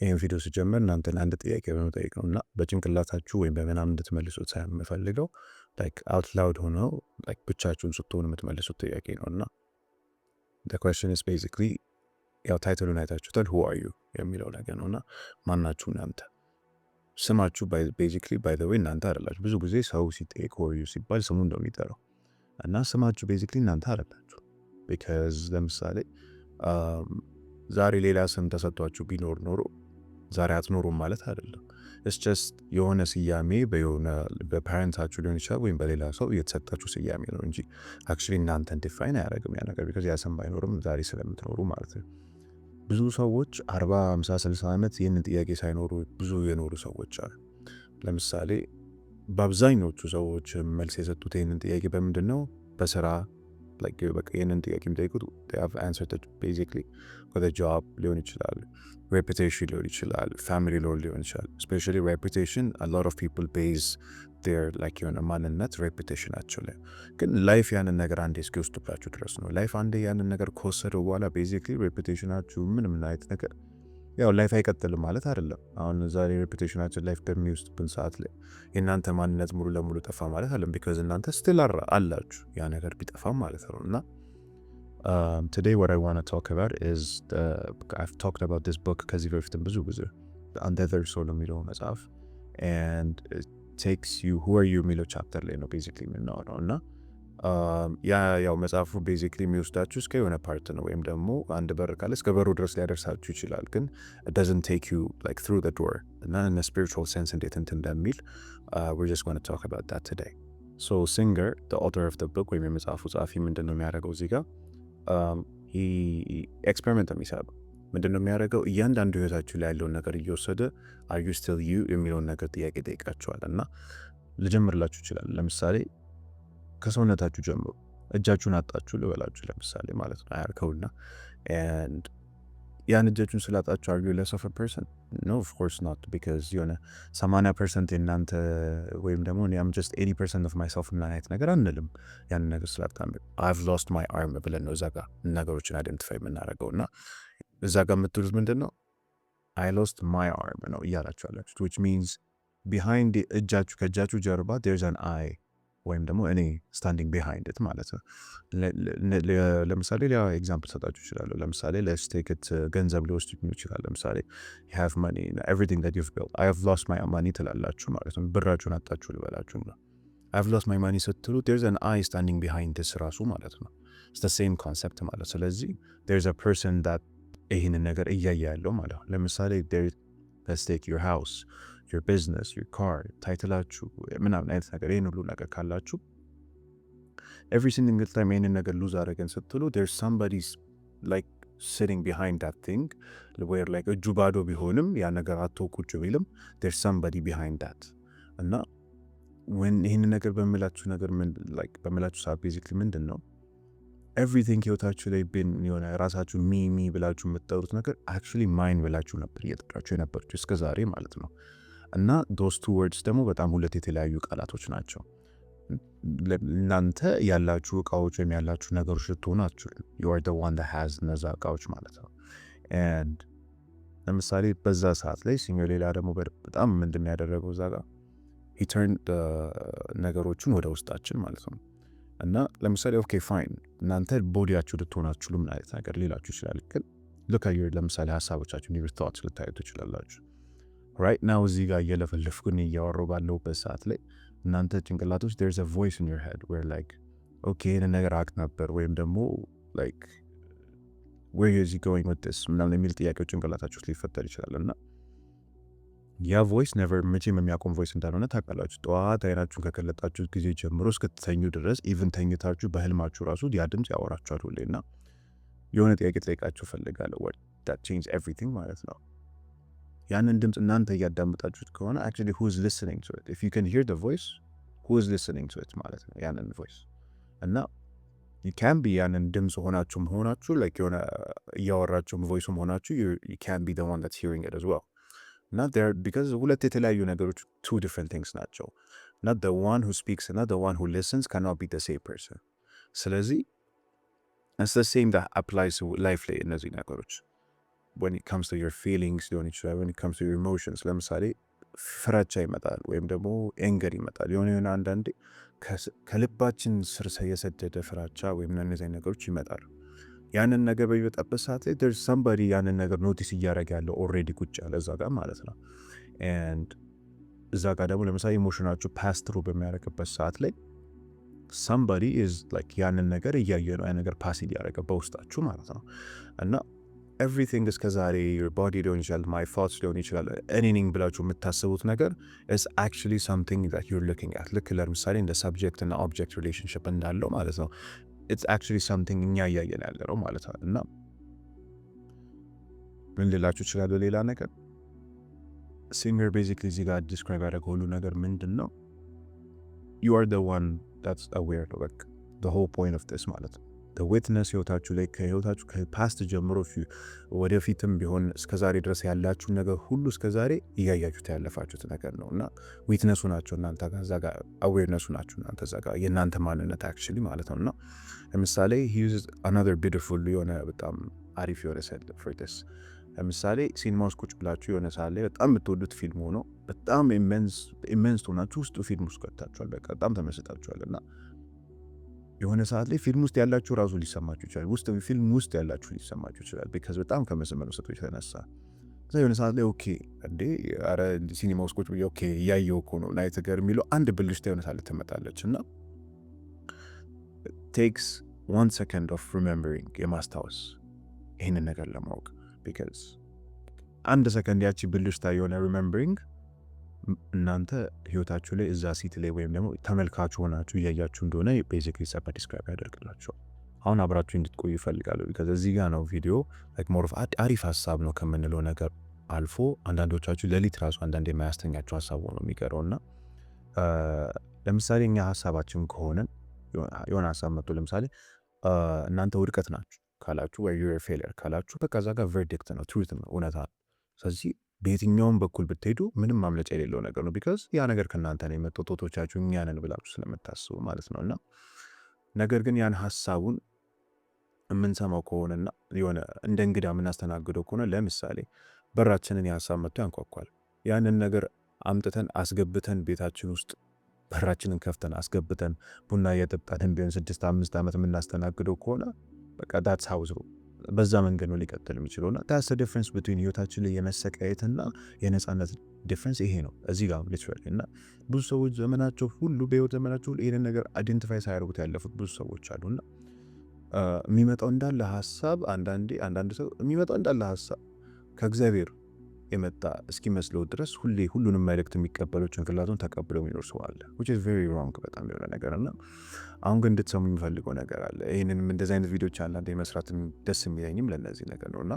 ይሄን ቪዲዮ ስጀምር እናንተን አንድ ጥያቄ በመጠየቅ ነው እና በጭንቅላታችሁ ወይም በምናምን እንድትመልሱት ሳይሆን የምፈልገው ላይክ አውት ላውድ ሆነው ላይክ ብቻችሁን ስትሆኑ የምትመልሱት ጥያቄ ነው እና the question is basically ያው ታይትሉን አይታችሁታል who are you የሚለው ነገር ነው እና ማናችሁ እናንተ ስማችሁ basically by the way እናንተ አይደላችሁ። ብዙ ጊዜ ሰው ሲጠይቅ who are you ሲባል ስሙን ነው የሚጠራው እና ስማችሁ basically እናንተ አይደላችሁ። because ለምሳሌ ዛሬ ሌላ ስም ተሰጥቷችሁ ቢኖር ኖሮ ዛሬ አትኖሩም ማለት አይደለም። it's just የሆነ ስያሜ በፓረንታችሁ ሊሆን ይችላል ወይም በሌላ ሰው የተሰጣችሁ ስያሜ ነው እንጂ actually እናንተን ዲፋይን አያደርግም ያ ነገር because ያ ስም ባይኖርም ዛሬ ስለምትኖሩ ማለት ነው። ብዙ ሰዎች 40 50 60 ዓመት ይህንን ጥያቄ ሳይኖሩ ብዙ የኖሩ ሰዎች አሉ። ለምሳሌ በአብዛኞቹ ሰዎች መልስ የሰጡት ይህንን ጥያቄ በምንድን ነው? በስራ like በቃ ይህንን ጥያቄ የሚጠይቁት they have answered it basically with a job ሊሆን ይችላል፣ reputation ሊሆን ይችላል፣ family role ሊሆን ይችላል። especially reputation a lot of people base their like የሆነ ማንነት reputation ላይ ግን ላይፍ ያንን ነገር አንዴ እስኪወስድባችሁ ድረስ ነው። ላይፍ አንዴ ያንን ነገር ከወሰደው በኋላ basically reputationአችሁ ምንም አይነት ነገር ያው ላይፍ አይቀጥልም ማለት አይደለም። አሁን ዛሬ ሬፑቴሽናችን ላይፍ በሚወስድብን ሰዓት ላይ የእናንተ ማንነት ሙሉ ለሙሉ ጠፋ ማለት አይደለም። ቢካዝ እናንተ ስቲል አላችሁ ያ ነገር ቢጠፋም ማለት ነው። እና today what I want to talk about is I've talked about this book ከዚህ በፊትም ብዙ ጊዜ Untethered Soul የሚለው መጽሐፍ and it takes you who are you የሚለው ቻፕተር ላይ ነው basically የምናወራው እና ያው መጽሐፉ ቤዚክሊ የሚወስዳችሁ እስከ የሆነ ፓርት ነው ወይም ደግሞ አንድ በር ካለ እስከ በሩ ድረስ ሊያደርሳችሁ ይችላል። ግን it doesn't take you like through the door እና in a spiritual sense እንዴት እንትን እንደሚል we're just going to talk about that today. So Singer, the author of the book ወይም የመጽሐፉ ጸሐፊ ምንድን ነው የሚያደርገው እዚህ ጋር ኤክስፐሪመንት የሚሰራው ምንድን ነው የሚያደርገው? እያንዳንዱ ህይወታችሁ ላይ ያለውን ነገር እየወሰደ are you still you የሚለውን ነገር ጥያቄ ጠይቃችኋል እና ልጀምርላችሁ ይችላል። ለምሳሌ ከሰውነታችሁ ጀምሮ እጃችሁን አጣችሁ ልበላችሁ ለምሳሌ ማለት ነው አያርከውና and ያን እጃችሁን ስላጣችሁ are you less of a person? No, of course not, because የሆነ 80% የእናንተ ወይም ደግሞ I'm just 80% of myself እና አይነት ነገር አንልም። ያን ነገር ስላጣን I've lost my arm ብለን ነው እዛ ጋር ነገሮችን አይደንቲፋይ የምናደርገው እና እዛ ጋር የምትሉት ምንድን ነው? I lost my arm ነው እያላችሁ ያላችሁት which means behind እጃችሁ ከእጃችሁ ጀርባ there's an eye ወይም ደግሞ እኔ ስታንዲንግ ቢሃይንድ ኢት ማለት ነው። ለምሳሌ ሌላ ኤግዛምፕል ሰጣችሁ ይችላለሁ። ለምሳሌ let's take it ገንዘብ ሊወስድ ይችላል። ለምሳሌ you have money everything that you've built I have lost my money ትላላችሁ ማለት ነው። ብራችሁን አጣችሁ ልበላችሁ ነው። I have lost my money ስትሉ there's an eye standing behind this ራሱ ማለት ነው። it's the same concept ማለት ስለዚህ there's a person that ይህንን ነገር እያየ ያለው ማለት ነው። ለምሳሌ let's take your house, your business, your car, ታይትላችሁ ምናምን አይነት ነገር ይህን ሁሉ ነገር ካላችሁ every single time ይህንን ነገር ሉዝ አደረገን ስትሉ there's somebody like sitting behind that thing where like እጁ ባዶ ቢሆንም ያ ነገር አቶ ቁጭ ቢልም there's somebody behind that እና when ይህንን ነገር በምላችሁ ነገር በምላችሁ ሰዓት basically ምንድን ነው everything ህይወታችሁ ላይ የሆነ ራሳችሁ ሚ ብላችሁ የምትጠሩት ነገር actually mine ብላችሁ ነበር እየጠራችሁ የነበሩት እስከ ዛሬ ማለት ነው። እና those two words ደግሞ በጣም ሁለት የተለያዩ ቃላቶች ናቸው። እናንተ ያላችሁ እቃዎች ወይም ያላችሁ ነገሮች ልትሆኑ አትችሉም። you are the one that has እነዛ እቃዎች ማለት ነው። and ለምሳሌ በዛ ሰዓት ላይ ሲኒዮ ሌላ ደግሞ በጣም ምንድን ያደረገው እዛ ጋር he turned ነገሮችን ወደ ውስጣችን ማለት ነው። እና ለምሳሌ ኦኬ ፋይን እናንተ ቦዲያችሁ ልትሆኑ አትችሉም ማለት ነገር ሌላችሁ ይችላል። ግን look at your ለምሳሌ ሀሳቦቻችሁን your thoughts ልታዩ ትችላላችሁ። right now እዚህ ጋር እየለፈለፍኩኝ እያወራሁ ባለሁበት ሰዓት ላይ እናንተ ጭንቅላቶች there's a voice in your head where like okay ይህንን ነገር አውቅ ነበር ወይም ደግሞ like where is he going with this ምናምን የሚል ጥያቄዎች ጭንቅላታችሁ ውስጥ ሊፈጠር ይችላል። እና ያ ቮይስ never መቼም የሚያቆም ቮይስ እንዳልሆነ ታውቃላችሁ። ጠዋት አይናችሁን ከከለጣችሁ ጊዜ ጀምሮ እስክትተኙ ድረስ ኢቭን ተኝታችሁ በህልማችሁ ራሱ ያ ድምፅ ያወራችኋል ሁሌ እና የሆነ ጥያቄ ጠይቃችሁ ፈልጋለሁ what that changed everything ማለት ነው። ያንን ድምፅ እናንተ እያዳመጣችሁት ከሆነ actually who is listening to it if you can hear the voice who is listening to it ማለት ነው ያንን voice እና you can be ያንን ድምፅ ሆናችሁ like የሆነ እያወራችሁም voice ሆናችሁ you can be the one that's hearing it as well. not there because ሁለት የተለያዩ ነገሮች two different things ናቸው። not the one who speaks and not the one who listens cannot be the same person. ስለዚህ it's the same that applies to life ላይ እነዚህ ነገሮች when it comes to your feelings ሊሆን ይችላል when it comes to your emotions ለምሳሌ ፍራቻ ይመጣል ወይም ደግሞ ኤንገር ይመጣል የሆነ አንዳንዴ ከልባችን ስር የሰደደ ፍራቻ ወይም እነዚህ ነገሮች ይመጣሉ። ያንን ነገር በሚመጣበት ሰዓት ላይ there's somebody ያንን ነገር ኖቲስ እያደረገ ያለው ኦልሬዲ ቁጭ ያለ እዛ ጋር ማለት ነው። and እዛ ጋር ደግሞ ለምሳሌ ኢሞሽናችሁ ፓስ ትሩ በሚያደርግበት ሰዓት ላይ somebody is like ያንን ነገር እያየ ነው ያ ነገር ፓስ እያደረገ በውስጣችሁ ማለት ነው። እና everything እስከዛሬ your body ሊሆን ይችላል my thoughts ሊሆን ይችላል anything ብላችሁ የምታስቡት ነገር is actually something that you're looking at ልክ ለምሳሌ እንደ subject እና object relationship እንዳለው ማለት ነው it's actually something እኛ እያየን ያለ ነው ማለት ነው። እና ምን ልላችሁ እችላለሁ ሌላ ነገር ሲንገር ቤዚክሊ እዚህ ጋር ዲስክራይብ ያደረገው ሁሉ ነገር ምንድን ነው you are the one that's aware of like the whole point of this ማለት ነው። the witness ህይወታችሁ ላይ ከህይወታችሁ ከፓስት ጀምሮ ወደፊትም ቢሆን እስከዛሬ ድረስ ያላችሁ ነገር ሁሉ እስከዛሬ እያያችሁት ያለፋችሁት ነገር ነው እና ዊትነሱ ናቸው እናንተ ጋር እዛ ጋር አዌርነሱ ናቸው እናንተ እዛ ጋር የእናንተ ማንነት አክቹሊ ማለት ነው። እና ለምሳሌ he uses another beautiful የሆነ በጣም አሪፍ የሆነ ሰል for this ለምሳሌ ሲኒማ ውስጥ ቁጭ ብላችሁ የሆነ ሰዓት ላይ በጣም የምትወዱት ፊልም ሆኖ በጣም ኢሜንስ ሆናችሁ ውስጡ ፊልም ውስጥ ገብታችኋል በቃ በጣም ተመስጣችኋል እና የሆነ ሰዓት ላይ ፊልም ውስጥ ያላችሁ ራሱ ሊሰማችሁ ይችላል ውስጥ ፊልም ውስጥ ያላችሁ ሊሰማችሁ ይችላል ቢካዝ በጣም ከመሰመሰጡ የተነሳ ከዛ የሆነ ሰዓት ላይ ኦኬ እንዴ አረ ሲኒማ ውስጥ ቁጭ ብዬ ኦኬ እያየሁ እኮ ነው ናይት ገር የሚለው አንድ ብልሽታ የሆነ ሰዓት ላይ ትመጣለች እና takes 1 second of remembering የማስታወስ ይህንን ነገር ለማወቅ because አንድ ሰከንድ ያቺ ብልሽታ የሆነ ሪሜምበሪንግ እናንተ ህይወታችሁ ላይ እዛ ሲት ላይ ወይም ደግሞ ተመልካቹ ሆናችሁ እያያችሁ እንደሆነ ቤዚክሊ ሰባ ዲስክራይብ ያደርግላችኋል። አሁን አብራችሁ እንድትቆዩ ይፈልጋሉ because እዚህ ጋር ነው ቪዲዮ like more of አሪፍ ሀሳብ ነው ከምንለው ነገር አልፎ አንዳንዶቻችሁ ሌሊት ራሱ አንዳንዴ የማያስተኛችሁ ሀሳብ ሆኖ የሚቀረውና ለምሳሌ እኛ ሀሳባችን ከሆነ የሆነ ሀሳብ መጥቶ ለምሳሌ እናንተ ውድቀት ናችሁ ካላችሁ ወይ you're a failure ካላችሁ በቃ እዛ ጋር verdict ነው truth ነው እውነታ ነው። ስለዚህ በየትኛውም በኩል ብትሄዱ ምንም ማምለጫ የሌለው ነገር ነው because ያ ነገር ከእናንተ ነው የመጣው ጦቶቻችሁ እኛ ነን ብላችሁ ስለምታስቡ ማለት ነው። እና ነገር ግን ያን ሀሳቡን የምንሰማው ከሆነና የሆነ እንደ እንግዳ የምናስተናግደው ከሆነ ለምሳሌ በራችንን የሀሳብ መጥቶ ያንኳኳል ያንን ነገር አምጥተን አስገብተን ቤታችን ውስጥ በራችንን ከፍተን አስገብተን ቡና እየጠጣን ቢሆን 6-5 ዓመት የምናስተናግደው ከሆነ በቃ that's how ነው በዛ መንገድ ነው ሊቀጥል የሚችለውና that's the difference between ህይወታችን ላይ የመሰቃየትና የነጻነት ዲፍረንስ ይሄ ነው እዚህ ጋር ሊትራሊ። እና ብዙ ሰዎች ዘመናቸው ሁሉ በህይወት ዘመናቸው ሁሉ ይሄንን ነገር አይደንቲፋይ ሳያደርጉት ያለፉት ብዙ ሰዎች አሉና የሚመጣው እንዳለ ሀሳብ አንዳንድ ሰው የሚመጣው እንዳለ ሀሳብ ከእግዚአብሔር የመጣ እስኪመስለው ድረስ ሁሉንም መልእክት የሚቀበለው ጭንቅላቱን ተቀብለው የሚኖር ሰው አለ which is very wrong በጣም የሆነ ነገር እና አሁን ግን እንድትሰሙ የሚፈልገው ነገር አለ። ይህንንም እንደዚህ አይነት ቪዲዮች አንዳንዴ መስራትም ደስ የሚለኝም ለእነዚህ ነገር ነው እና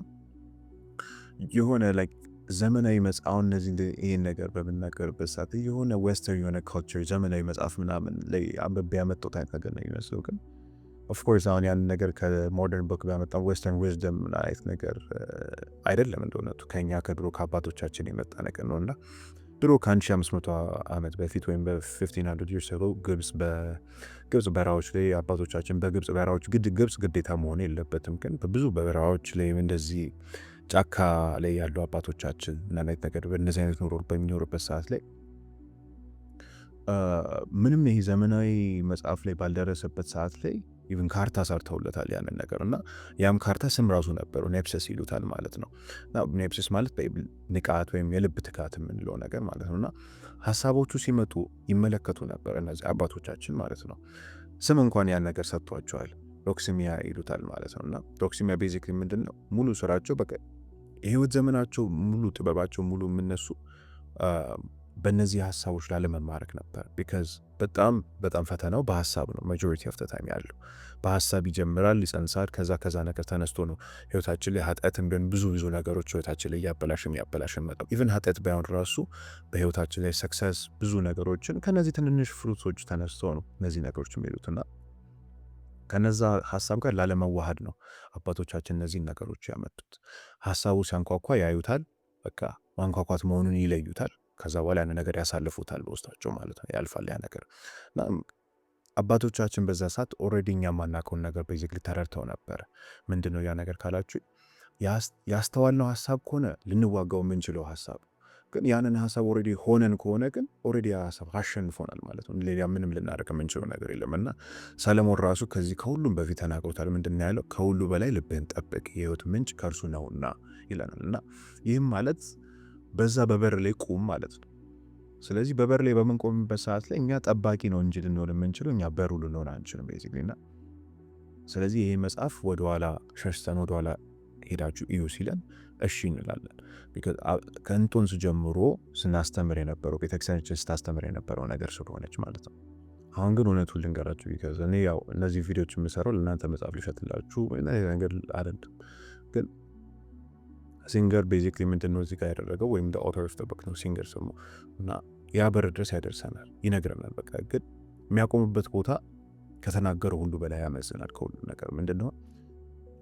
የሆነ like ዘመናዊ መጽሐፍ እነዚህ ይህን ነገር በምናገርበት ሰዓት የሆነ ዌስተርን የሆነ ካልቸር ዘመናዊ መጽሐፍ ምናምን ላይ አንብቤ ያመጣሁት አይነት ነገር ነው የሚመስለው ግን of course አሁን ያን ነገር ከሞደርን ቡክ ባመጣው ዌስተርን ዊዝደም አይነት ነገር አይደለም እንደሆነቱ ከኛ ከድሮ ከአባቶቻችን የመጣ ነገር ነውና ድሮ ከ1500 ዓመት በፊት ወይም በ1500 years ago ግብጽ በራዎች ላይ አባቶቻችን በግብጽ በራዎች ግብጽ ግዴታ መሆን የለበትም ግን በብዙ በራዎች ላይ እንደዚህ ጫካ ላይ ያሉ አባቶቻችን እና አይነት ነገር በእነዚህ አይነት ኑሮ በሚኖርበት ሰዓት ላይ ምንም ይሄ ዘመናዊ መጽሐፍ ላይ ባልደረሰበት ሰዓት ላይ ኢቭን ካርታ ሰርተውለታል ያንን ነገር እና ያም ካርታ ስም ራሱ ነበረው ኔፕሲስ ይሉታል ማለት ነው። እና ኔፕሲስ ማለት ንቃት ወይም የልብ ትካት የምንለው ነገር ማለት ነው። እና ሀሳቦቹ ሲመጡ ይመለከቱ ነበር እነዚህ አባቶቻችን ማለት ነው። ስም እንኳን ያን ነገር ሰጥቷቸዋል ዶክሲሚያ ይሉታል ማለት ነው። እና ዶክሲሚያ ቤዚክሊ ምንድን ነው ሙሉ ስራቸው በቃ የህይወት ዘመናቸው ሙሉ ጥበባቸው ሙሉ የምነሱ በእነዚህ ሀሳቦች ላለመማረክ ነበር ቢካዝ በጣም ፈተናው በሀሳብ ነው ማጆሪቲ ኦፍ ዘ ታይም ያለው በሀሳብ ይጀምራል ይጸንሳል ከዛ ነገር ተነስቶ ነው ህይወታችን ላይ ኃጢአትን ቢሆን ብዙ ነገሮች ህይወታችን ላይ ያበላሽም መጣው ኢቭን ኃጢአት ባይሆን ራሱ በህይወታችን ላይ ሰክሰስ ብዙ ነገሮችን ከነዚህ ትንንሽ ፍሩቶች ተነስቶ ነው እነዚህ ነገሮች የሚሉትና ከነዛ ሀሳብ ጋር ላለመዋሃድ ነው አባቶቻችን እነዚህ ነገሮች ያመጡት። ሀሳቡ ሲያንኳኳ ያዩታል በቃ ማንኳኳት መሆኑን ይለዩታል ከዛ በኋላ ያን ነገር ያሳልፉታል በውስጣቸው ማለት ነው ያልፋል ያ ነገር እና አባቶቻችን በዛ ሰዓት ኦልሬዲ እኛ ማናውቀውን ነገር ቤዚክሊ ተረድተው ነበር። ምንድነው ያ ነገር ካላችሁ ያስተዋልነው ሀሳብ ከሆነ ልንዋጋው የምንችለው ሀሳብ ግን ያንን ሀሳብ ኦልሬዲ ሆነን ከሆነ ግን ኦልሬዲ ሀሳብ አሸንፎናል ማለት ነው። ሌላ ምንም ልናደርግ የምንችለው ነገር የለም እና ሰለሞን ራሱ ከዚህ ከሁሉም በፊት ተናግሮታል። ምንድን ያለው? ከሁሉ በላይ ልብህን ጠብቅ የህይወት ምንጭ ከእርሱ ነውና ይለናል። እና ይህም ማለት በዛ በበር ላይ ቁም ማለት ነው። ስለዚህ በበር ላይ በምንቆምበት ሰዓት ላይ እኛ ጠባቂ ነው እንጂ ልንሆን የምንችለው እኛ በሩ ልንሆን አንችልም ቤዚክሊ። እና ስለዚህ ይሄ መጽሐፍ ወደኋላ ሸሽተን ወደኋላ ሄዳችሁ እዩ ሲለን እሺ እንላለን። ከእንጦንስ ጀምሮ ስናስተምር የነበረው ቤተክርስቲያናችን ስታስተምር የነበረው ነገር ስለሆነች ማለት ነው። አሁን ግን እውነቱን ልንገራችሁ፣ ቢካዝ እኔ ያው እነዚህ ቪዲዮዎች የምሰራው ለእናንተ መጽሐፍ ሊሸጥላችሁ ነገር አይደለም። ግን ሲንገር ቤዚክሊ ምንድን ነው እዚህ ጋር ያደረገው ወይም ኦተር ኦፍ ዘ ቡክ ነው ሲንገር ስሙ እና ያ በር ድረስ ያደርሰናል፣ ይነግረናል። በቃ ግን የሚያቆምበት ቦታ ከተናገረው ሁሉ በላይ ያመዝናል። ከሁሉ ነገር ምንድን ነው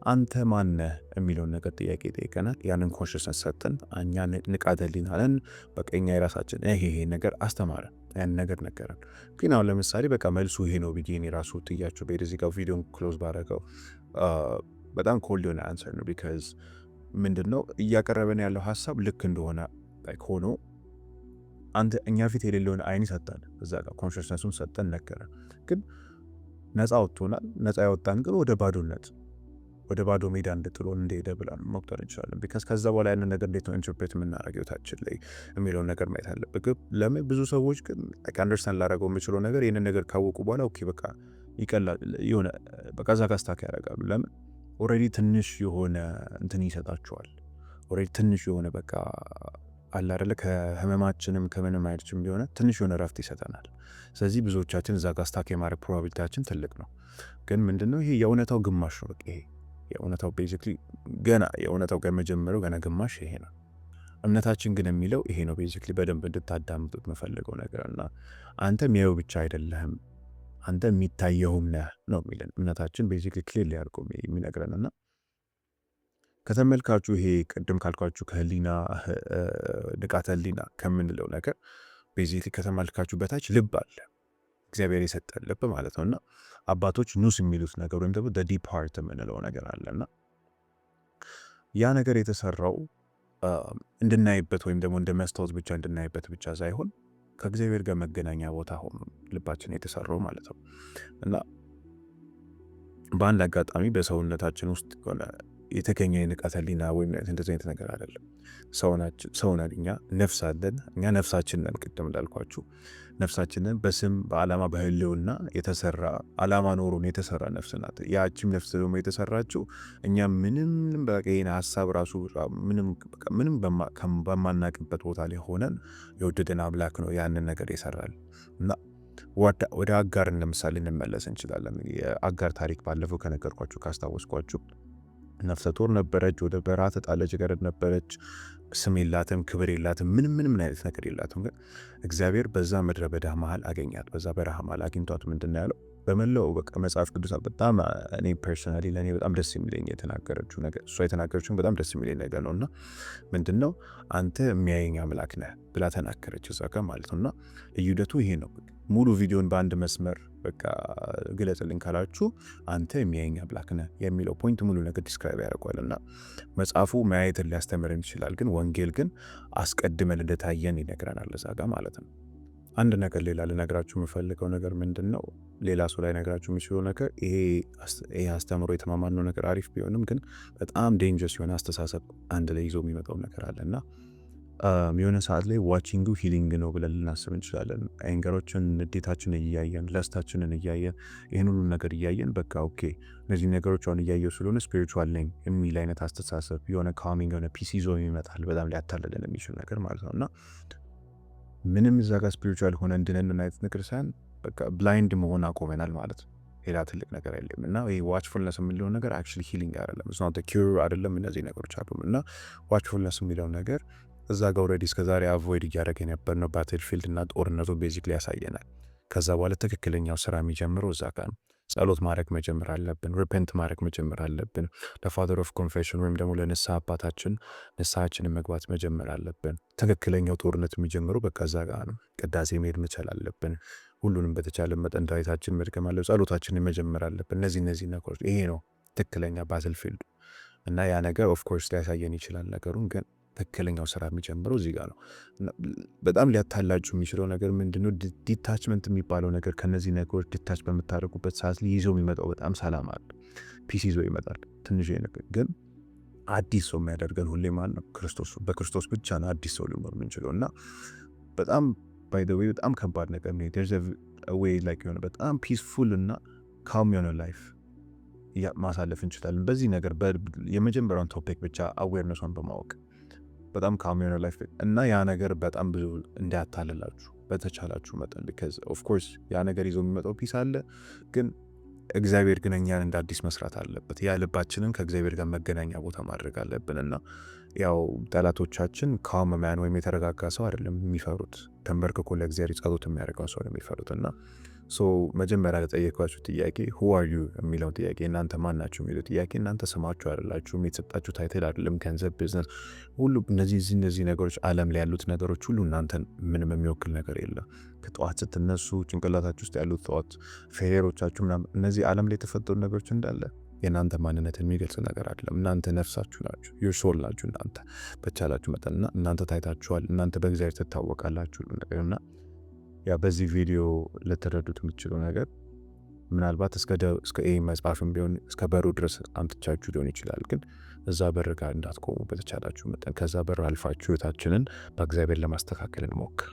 አንተ ማነህ የሚለውን ነገር ጥያቄ ጠይቀናል። ያንን ኮንሽስነስ ሰጥን፣ እኛ ንቃተ ህሊና አለን። በቃ እኛ የራሳችን ይሄ ነገር አስተማረን፣ ያን ነገር ነገረን። ግን አሁን ለምሳሌ በቃ መልሱ ይሄ ነው ብዬ እኔ ራሱ ጥያቸው በሄደ እዚህ ጋር ቪዲዮን ክሎዝ ባረገው በጣም ኮልድ የሆነ አንሰር ነው። ቢካዝ ምንድን ነው እያቀረበን ያለው ሀሳብ ልክ እንደሆነ ሆኖ አንተ እኛ ፊት የሌለውን አይን ሰጠን፣ እዛ ጋር ኮንሽስነሱን ሰጠን፣ ነገረን። ግን ነፃ ወጥቶናል። ነፃ ያወጣን ግን ወደ ባዶነት ወደ ባዶ ሜዳ እንድጥሎን እንደሄደ ብለን መቁጠር እንችላለን። ቢካዝ ከዛ በኋላ ያንን ነገር እንዴት ነው ኢንተርፕሬት የምናደርገው ታችን ላይ የሚለውን ነገር ማየት አለብን። ግን ለምን ብዙ ሰዎች ግን አንደርስታንድ ላደረገው የምችለው ነገር ይህንን ነገር ካወቁ በኋላ ኦኬ በቃ ይቀላል የሆነ በቃ እዛ ጋር ስታክ ያደርጋሉ። ለምን ኦልሬዲ ትንሽ የሆነ እንትን ይሰጣቸዋል። ኦልሬዲ ትንሽ የሆነ በቃ አለ አይደለ ከህመማችንም ከምንም አይደችም ቢሆነ ትንሽ የሆነ ረፍት ይሰጠናል። ስለዚህ ብዙዎቻችን እዛ ጋር ስታክ የማድረግ ፕሮባቢሊቲያችን ትልቅ ነው። ግን ምንድነው ይሄ የእውነታው ግማሽ ነው። በቃ ይሄ የእውነታው ቤዚክሊ ገና የእውነታው ከመጀመሪያው ገና ግማሽ ይሄ ነው። እምነታችን ግን የሚለው ይሄ ነው። ቤዚክሊ በደንብ እንድታዳምጡት የምፈልገው ነገር እና አንተ የሚያየው ብቻ አይደለህም አንተ የሚታየውም ነህ ነው የሚለን እምነታችን ቤዚክሊ ክሊር ሊያርቆ የሚነግረን እና ከተመልካቹ ይሄ ቅድም ካልኳችሁ ከህሊና ንቃተ ህሊና ከምንለው ነገር ቤዚክሊ ከተመልካቹ በታች ልብ አለ፣ እግዚአብሔር የሰጠን ልብ ማለት ነው። እና አባቶች ኑስ የሚሉት ነገር ወይም ደግሞ ዲፕ ሃርት የምንለው ነገር አለና ያ ነገር የተሰራው እንድናይበት ወይም ደግሞ እንደ መስታወት ብቻ እንድናይበት ብቻ ሳይሆን ከእግዚአብሔር ጋር መገናኛ ቦታ ሆኖ ልባችን የተሰራው ማለት ነው። እና በአንድ አጋጣሚ በሰውነታችን ውስጥ ሆነ የተገኘ የንቃተ ህሊና ወይም እንደዚህ አይነት ነገር አይደለም። ሰው ነን እኛ፣ ነፍስ አለን እኛ፣ ነፍሳችን ነን። ቅድም እንዳልኳችሁ ነፍሳችንን በስም በዓላማ በህልውና የተሰራ ዓላማ ኖሮን የተሰራ ነፍስ ናት። ያቺም ነፍስ ደግሞ የተሰራችው እኛ ምንም በቀይና ሀሳብ ራሱ ምንም በማናቅበት ቦታ ላይ ሆነን የወደደን አምላክ ነው ያንን ነገር ይሰራል። እና ወደ አጋር ለምሳሌ እንመለስ እንችላለን። የአጋር ታሪክ ባለፈው ከነገርኳችሁ ካስታወስኳችሁ ነፍሰ ጡር ነበረች፣ ወደ በረሃ ተጣለች፣ ገረድ ነበረች፣ ስም የላትም፣ ክብር የላትም፣ ምንም አይነት ነገር የላትም። ግን እግዚአብሔር በዛ ምድረ በዳ መሃል አገኛት። በዛ በረሃ መሃል አግኝቷት ምንድን ነው ያለው? በመላው በቃ መጽሐፍ ቅዱስ በጣም እኔ ፐርሰናሊ ለእኔ በጣም ደስ የሚለኝ የተናገረችው ነገር እሷ የተናገረችውን በጣም ደስ የሚለኝ ነገር ነው። እና ምንድን ነው አንተ የሚያየኝ አምላክ ነህ ብላ ተናገረች እዛ ጋር ማለት ነው። እና ልዩነቱ ይሄ ነው። ሙሉ ቪዲዮን በአንድ መስመር በቃ ግለጽልኝ ካላችሁ አንተ የሚያየኝ አምላክ ነህ የሚለው ፖይንት ሙሉ ነገር ዲስክራይብ ያደርገዋል። እና መጽሐፉ ማየትን ሊያስተምረን ይችላል፣ ግን ወንጌል ግን አስቀድመን እንደታየን ይነግረናል እዛ ጋር ማለት ነው። አንድ ነገር ሌላ ልነግራችሁ የምፈልገው ነገር ምንድን ነው፣ ሌላ ሰው ላይ ነግራችሁ የሚችለው ነገር ይሄ አስተምሮ የተማማነው ነገር አሪፍ ቢሆንም ግን በጣም ዴንጀርስ የሆነ አስተሳሰብ አንድ ላይ ይዞ የሚመጣው ነገር አለ እና የሆነ ሰዓት ላይ ዋቺንጉ ሂሊንግ ነው ብለን ልናስብ እንችላለን። አይንገሮችን ንዴታችንን እያየን ለስታችንን እያየን ይህን ሁሉ ነገር እያየን በቃ ኦኬ እነዚህ ነገሮች አሁን እያየው ስለሆነ ስፒሪቹዋል ነኝ የሚል አይነት አስተሳሰብ የሆነ ካሚንግ የሆነ ፒስ ይዞ ይመጣል። በጣም ሊያታልልን የሚችል ነገር ማለት ነው እና ምንም እዛ ጋር ስፒሪቹዋል ሆነ እንድነን አይነት ነገር ሳይሆን በቃ ብላይንድ መሆን አቆመናል ማለት ነው። ሌላ ትልቅ ነገር የለም እና ይሄ ዋችፉልነስ የሚለው ነገር አክቹዋሊ ሂሊንግ አይደለም፣ ኢትስ ኖት ኪውር አይደለም። እነዚህ ነገሮች አሉም እና ዋችፉልነስ የሚለው ነገር እዛ ጋር ኦልሬዲ እስከዛሬ አቮይድ እያደረገ የነበርነው ባትልፊልድ እና ጦርነቱ ቤዚክሊ ያሳየናል። ከዛ በኋላ ትክክለኛው ስራ የሚጀምረው እዛ ጋር ነው። ጸሎት ማድረግ መጀመር አለብን። ሪፔንት ማድረግ መጀመር አለብን። ለፋዘር ኦፍ ኮንፌሽን ወይም ደግሞ ለንስሐ አባታችን ንስሐችንን መግባት መጀመር አለብን። ትክክለኛው ጦርነት የሚጀምረው በቃ እዛ ጋር ነው። ቅዳሴ መሄድ መቻል አለብን። ሁሉንም በተቻለ መጠን ዳዊታችን መድገም አለ፣ ጸሎታችንን መጀመር አለብን። እነዚህ ነገሮች ይሄ ነው ትክክለኛ ባትልፊልድ። እና ያ ነገር ኦፍኮርስ ሊያሳየን ይችላል ነገሩን፣ ግን ትክክለኛው ስራ የሚጀምረው እዚህ ጋር ነው። በጣም ሊያታላችሁ የሚችለው ነገር ምንድነው? ዲታችመንት የሚባለው ነገር ከነዚህ ነገሮች ዲታች በምታደርጉበት ሰዓት ይዞ የሚመጣው በጣም ሰላም አለ። ፒስ ይዞ ይመጣል። ትንሽ ነገር ግን አዲስ ሰው የሚያደርገን ሁሌ ማለት ነው ክርስቶስ። በክርስቶስ ብቻ ነው አዲስ ሰው ሊኖር የምንችለው እና በጣም ባይ ዘ ዌይ በጣም ከባድ ነገር ነው። ዴርዝ አ ዌይ ላይክ የሆነ በጣም ፒስፉል እና ካም የሆነ ላይፍ ማሳለፍ እንችላለን በዚህ ነገር የመጀመሪያውን ቶፒክ ብቻ አዌርነሷን በማወቅ በጣም ካም የሆነ ላይፍ እና ያ ነገር በጣም ብዙ እንዳያታልላችሁ በተቻላችሁ መጠን ቢካዝ ኦፍ ኮርስ ያ ነገር ይዞ የሚመጣው ፒስ አለ፣ ግን እግዚአብሔር ግን እኛን እንደ አዲስ መስራት አለበት። ያ ልባችንን ከእግዚአብሔር ጋር መገናኛ ቦታ ማድረግ አለብን እና ያው ጠላቶቻችን ካም ማን ወይም የተረጋጋ ሰው አይደለም የሚፈሩት፣ ተንበርክኮ ለእግዚአብሔር ጸሎት የሚያደርገው ሰው ነው የሚፈሩት። እና መጀመሪያ ለጠየኳችሁ ጥያቄ who are you የሚለው ጥያቄ እናንተ ማን ናችሁ የሚለው ጥያቄ እናንተ ስማችሁ አይደላችሁም፣ የተሰጣችሁ ታይትል አይደለም፣ ገንዘብ፣ ቢዝነስ፣ ሁሉ እነዚህ ነገሮች ዓለም ላይ ያሉት ነገሮች ሁሉ እናንተን ምንም የሚወክል ነገር የለም። ከጠዋት ስትነሱ ጭንቅላታችሁ ውስጥ ያሉት ጠዋት ፌሬሮቻችሁ ምናምን እነዚህ ዓለም ላይ የተፈጠሩ ነገሮች እንዳለ የእናንተ ማንነት የሚገልጽ ነገር አይደለም። እናንተ ነፍሳችሁ ናችሁ፣ ዩር ሶል ናችሁ። እናንተ በቻላችሁ መጠንና እናንተ ታይታችኋል፣ እናንተ በእግዚአብሔር ትታወቃላችሁ ነገርና ያ በዚህ ቪዲዮ ልትረዱት የምትችለው ነገር ምናልባት እስከ ኤ መጽሐፍም ቢሆን እስከ በሩ ድረስ አምጥቻችሁ ሊሆን ይችላል። ግን እዛ በር ጋር እንዳትቆሙ በተቻላችሁ መጠን ከዛ በር አልፋችሁ ህይወታችንን በእግዚአብሔር ለማስተካከል እንሞክር።